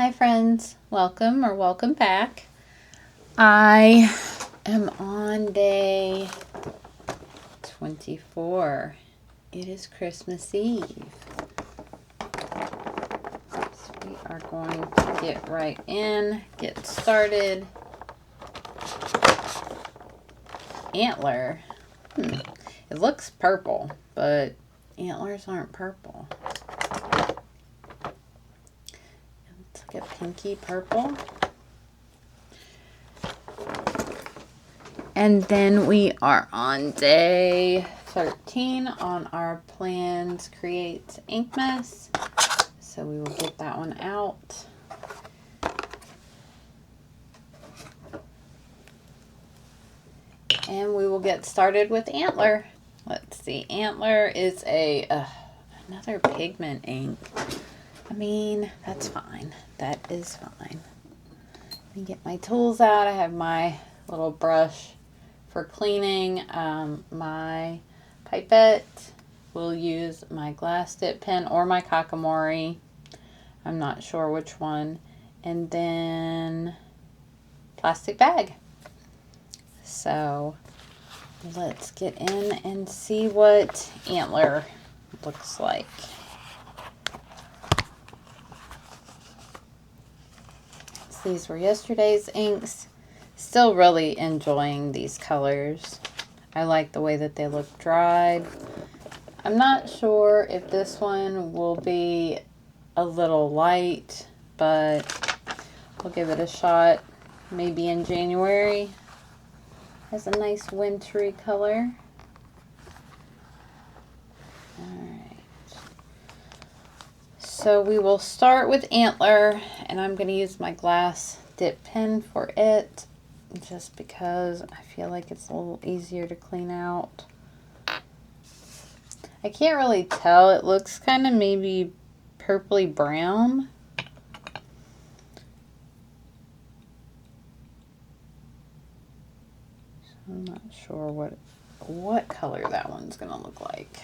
Hi friends, welcome or welcome back. I am on day 24. It is Christmas Eve. So we are going to get right in, get started. Antler. It looks purple, but antlers aren't purple. It's like a pinky purple. And then we are on day 13 on our plans create Inkmas. So we will get that one out. And we will get started with Antler. Let's see. Antler is another pigment ink. I mean, that's fine. That is fine. Let me get my tools out. I have my little brush for cleaning. My pipette. We'll use my glass dip pen or my Kakamori. I'm not sure which one. And then plastic bag. So let's get in and see what Antler looks like. So these were yesterday's inks. Still really enjoying these colors. I like the way that they look dried. I'm not sure if this one will be a little light, but we'll give it a shot. Maybe in January. Has a nice wintry color. Alright. So we will start with Antler, and I'm going to use my glass dip pen for it, just because I feel like it's a little easier to clean out. I can't really tell. It looks kind of maybe purpley brown. I'm not sure what color that one's going to look like.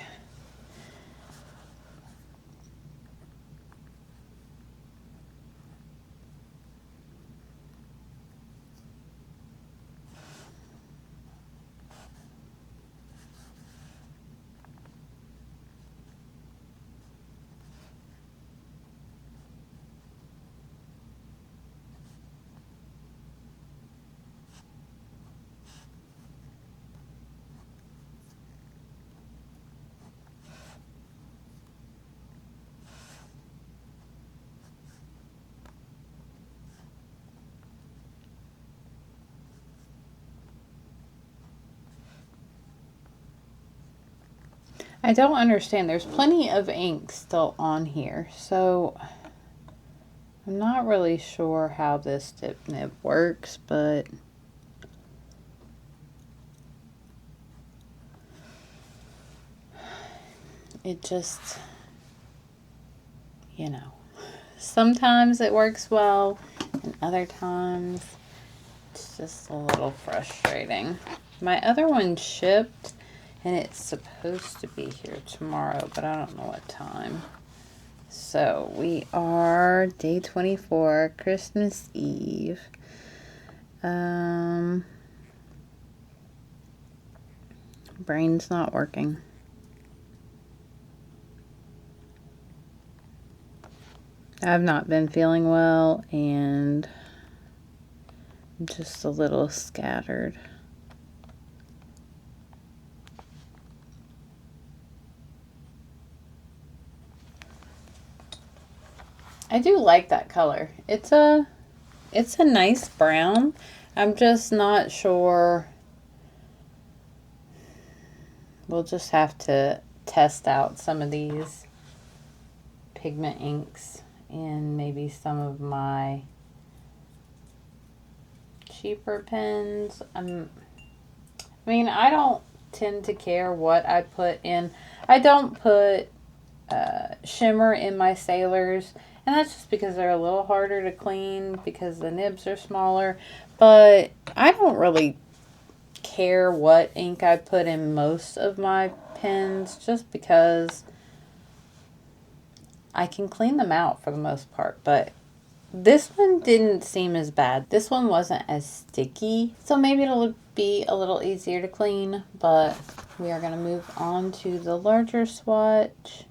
I don't understand. There's plenty of ink still on here, so I'm not really sure how this dip nib works, but it just, sometimes it works well, and other times it's just a little frustrating. My other one shipped, and it's supposed to be here tomorrow, but I don't know what time. So we are day 24, Christmas Eve. Brain's not working. I've not been feeling well, and I'm just a little scattered. I do like that color. It's a nice brown. I'm just not sure. We'll just have to test out some of these pigment inks and maybe some of my cheaper pens. I mean, I don't tend to care what I put in. I don't put shimmer in my sailors, and that's just because they're a little harder to clean because the nibs are smaller. But I don't really care what ink I put in most of my pens, just because I can clean them out for the most part. But This one didn't seem as bad. This one wasn't as sticky, so maybe it'll be a little easier to clean, but we are going to move on to the larger swatch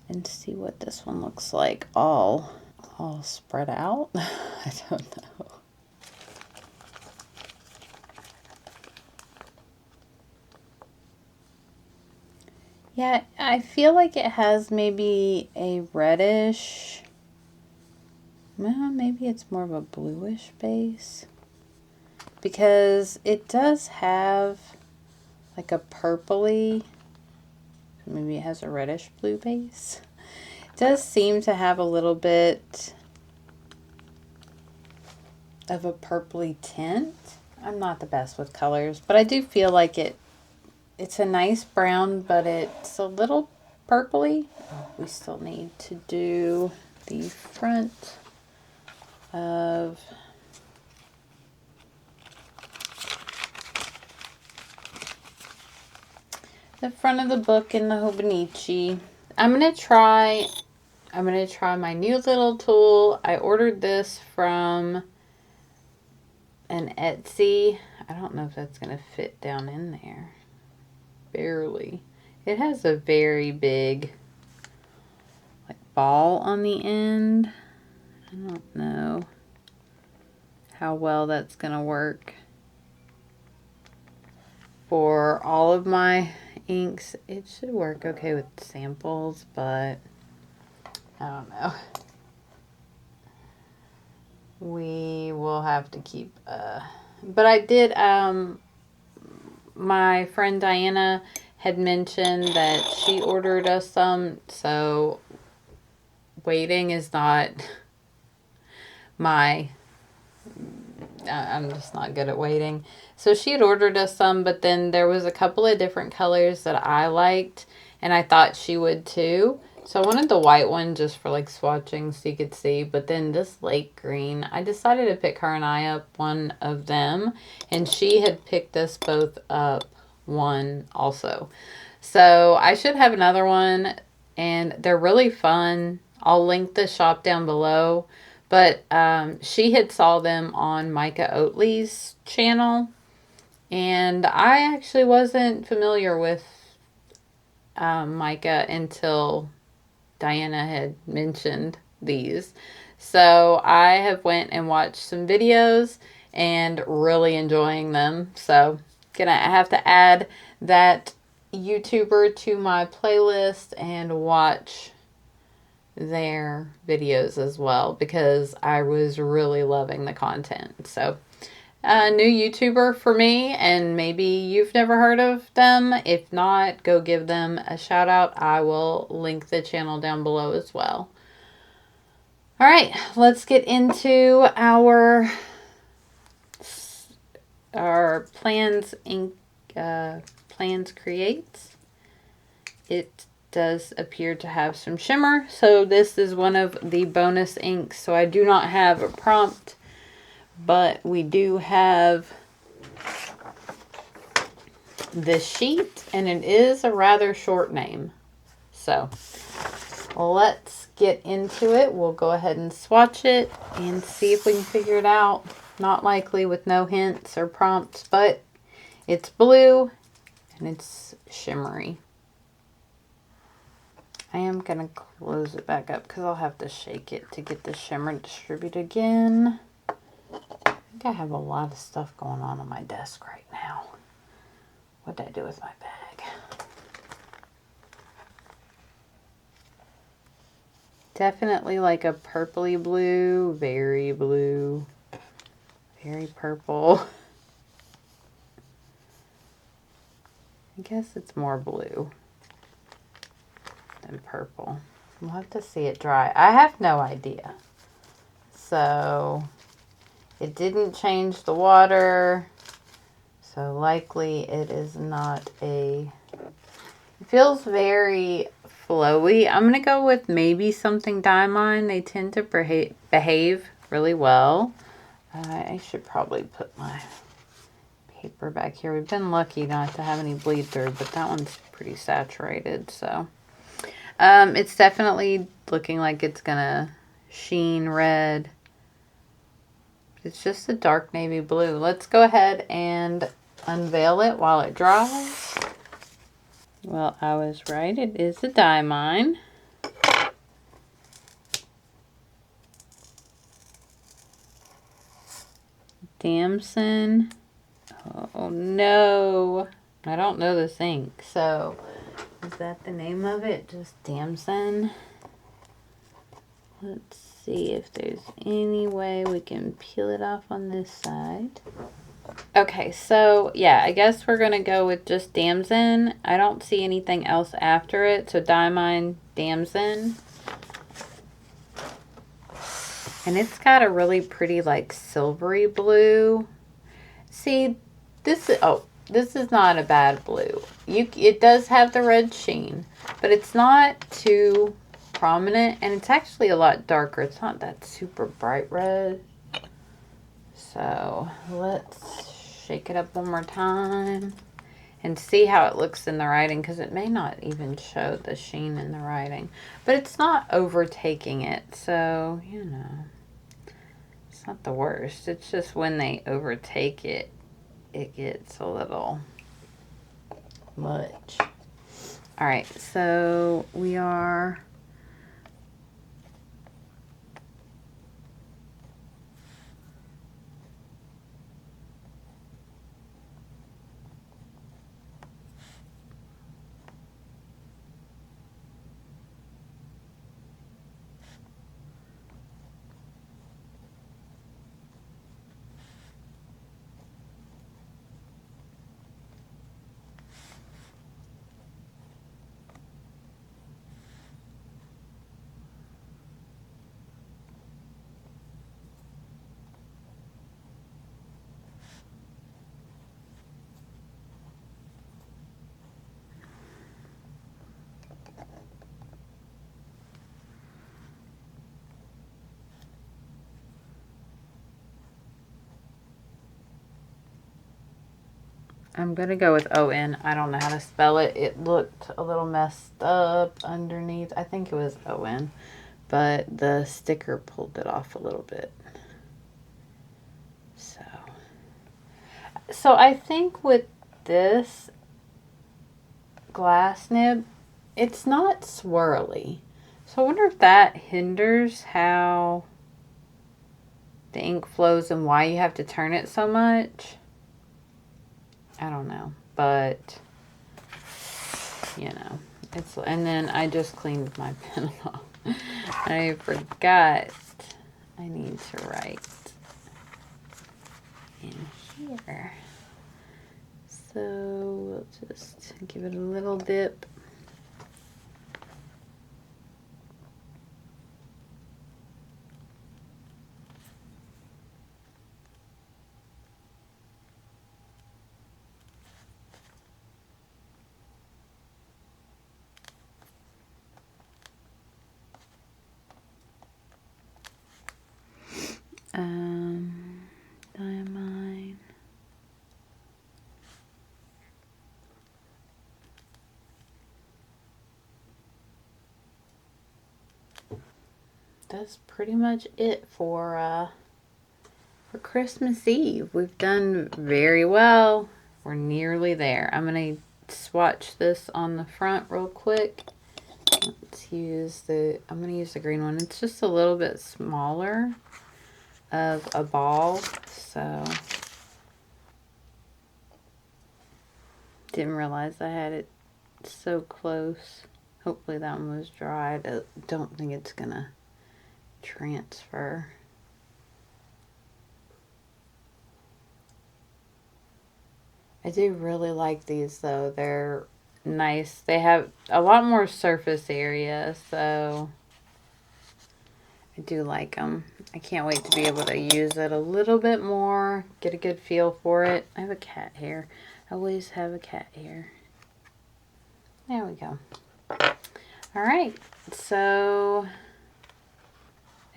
and see what this one looks like all spread out. I don't know. Yeah, I feel like it has maybe a reddish, well, maybe it's more of a bluish base, because it does have like a purpley, maybe it has a reddish blue base. It does seem to have a little bit of a purpley tint. I'm not the best with colors, but I do feel like it's a nice brown, but it's a little purpley. We still need to do the front of the book in the Hobonichi. I'm gonna try my new little tool. I ordered this from an Etsy. I don't know if that's gonna fit down in there. Barely. It has a very big like ball on the end. I don't know how well that's gonna work for all of my inks. It should work okay with samples, but I don't know. We will have to keep but I did my friend Diana had mentioned that she ordered us some, so waiting is not my I'm just not good at waiting. So she had ordered us some, but then there was a couple of different colors that I liked, and I thought she would too. So I wanted the white one just for like swatching so you could see, but then this lake green, I decided to pick her and I up one of them, and she had picked us both up one also. So I should have another one, and they're really fun. I'll link the shop down below. But she had saw them on Micah Oatley's channel, and I actually wasn't familiar with Micah until Diana had mentioned these. So I have went and watched some videos and really enjoying them. So gonna have to add that YouTuber to my playlist and watch their videos as well, because I was really loving the content. So a new YouTuber for me, and maybe you've never heard of them. If not, go give them a shout out. I will link the channel down below as well. All right, let's get into our plans plans creates. It does appear to have some shimmer, so this is one of the bonus inks. So I do not have a prompt, but we do have this sheet, and it is a rather short name. So let's get into it. We'll go ahead and swatch it and see if we can figure it out. Not likely with no hints or prompts, but it's blue and it's shimmery. I am going to close it back up because I'll have to shake it to get the shimmer distributed again. I think I have a lot of stuff going on my desk right now. What did I do with my bag? Definitely like a purpley blue, very purple. I guess it's more blue than purple. We'll have to see it dry. I have no idea. So it didn't change the water. So likely it is not a, it feels very flowy. I'm going to go with maybe something Diamine. They tend to behave really well. I should probably put my paper back here. We've been lucky not to have any bleed through, but that one's pretty saturated. So it's definitely looking like it's going to sheen red. It's just a dark navy blue. Let's go ahead and unveil it while it dries. Well, I was right. It is a Diamine. Damson. Oh no. I don't know this ink. So, is that the name of it? Just Damson? Let's see if there's any way we can peel it off on this side. Okay, so yeah, I guess we're going to go with just Damson. I don't see anything else after it. So Diamine, Damson. And it's got a really pretty like silvery blue. See, this is not a bad blue. It does have the red sheen, but it's not too prominent, and it's actually a lot darker. It's not that super bright red. So let's shake it up one more time and see how it looks in the writing, because it may not even show the sheen in the writing, but it's not overtaking it. So, you know, it's not the worst. It's just when they overtake it, it gets a little much. All right, so we are I'm going to go with O-N. I don't know how to spell it. It looked a little messed up underneath. I think it was O-N, but the sticker pulled it off a little bit. So I think with this glass nib, it's not swirly. So I wonder if that hinders how the ink flows and why you have to turn it so much. I don't know, but you know, and then I just cleaned my pen off. I forgot I need to write in here. So we'll just give it a little dip. Diamine. That's pretty much it for Christmas Eve. We've done very well. We're nearly there. I'm gonna swatch this on the front real quick. Let's use I'm gonna use the green one. It's just a little bit smaller of a ball, so didn't realize I had it so close. Hopefully that one was dry. I don't think it's gonna transfer. I do really like these though. They're nice. They have a lot more surface area, so I do like them. I can't wait to be able to use it a little bit more, get a good feel for it. I have a cat hair. I always have a cat hair. There we go. All right, so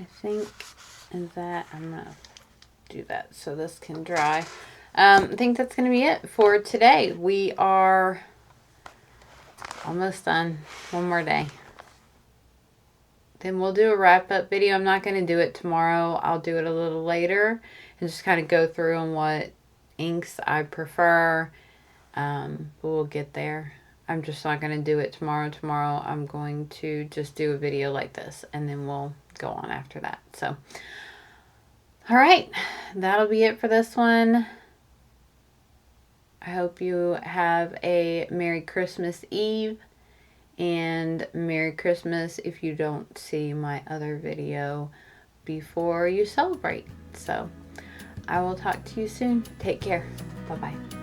I think that I'm gonna do that so this can dry. I think that's gonna be it for today. We are almost done. One more day. then we'll do a wrap-up video. I'm not going to do it tomorrow. I'll do it a little later and just kind of go through on what inks I prefer. We'll get there. I'm just not going to do it tomorrow. Tomorrow I'm going to just do a video like this, and then we'll go on after that. So, all right, that'll be it for this one. I hope you have a Merry Christmas Eve, and Merry Christmas if you don't see my other video before you celebrate. So I will talk to you soon. Take care. Bye-bye.